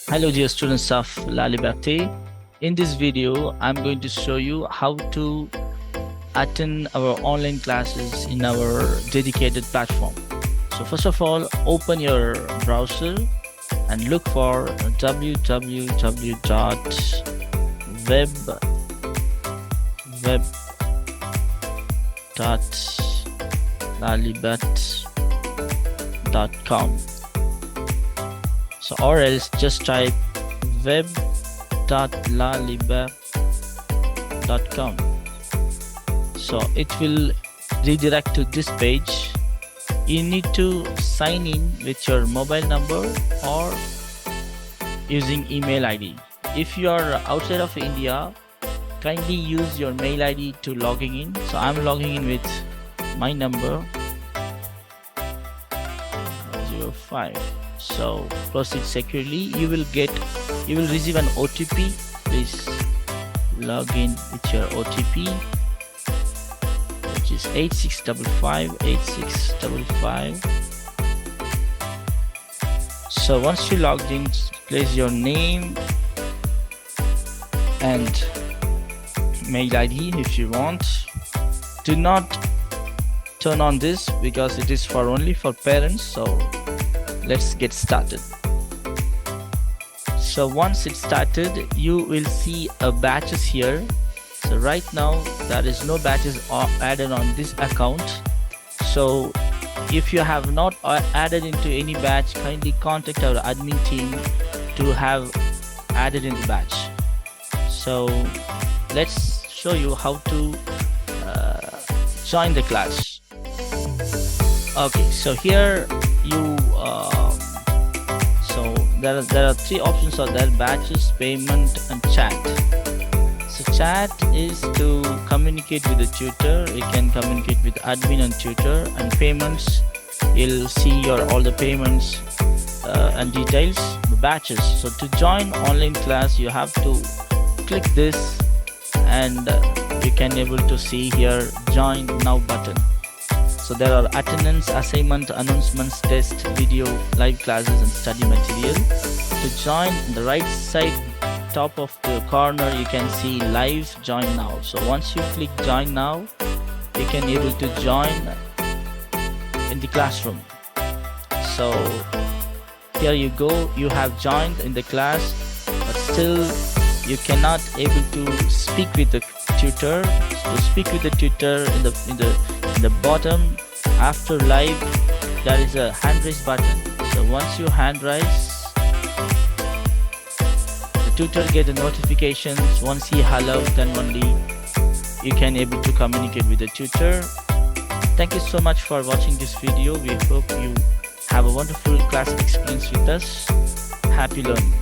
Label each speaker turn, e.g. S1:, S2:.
S1: Hello dear students of La Liberté. In this video, I'm going to show you how to attend our online classes in our dedicated platform. So first of all, open your browser and look for www.web.lalibert.com. So or else just type web.lalibert.com. So it will redirect to this page. You need to sign in with your mobile number or using email ID. If you are outside of India, kindly use your mail ID to logging in. So I'm logging in with my number 05. So proceed securely. You will receive an OTP. Please log in with your OTP, which is 8655. So once you logged in, place your name and mail ID if you want. Do not turn on this because it is only for parents. So let's get started. So once it started, you will see a batches here. So right now there is no batches added on this account. So if you have not added into any batch, kindly contact our admin team to have added in the batch. So let's show you how to join the class. Okay, so here you so there are three options are there: batches, payment and chat. So chat is to communicate with the tutor. You can communicate with admin and tutor. And payments, you'll see all the payments and details. The batches, so to join online class you have to click this and you can able to see here join now button. So there are attendance, assignment, announcements, test, video, live classes and study material. To join, in the right side top of the corner you can see live join now. So once you click join now, you can able to join in the classroom. So here you go, you have joined in the class, but still you cannot able to speak with the tutor. To speak with the tutor, in the bottom after live there is a hand raise button. So once you hand raise, the tutor get the notifications. Once he hello, then only you can able to communicate with the tutor. Thank you so much for watching this video. We hope you have a wonderful class experience with us. Happy learning.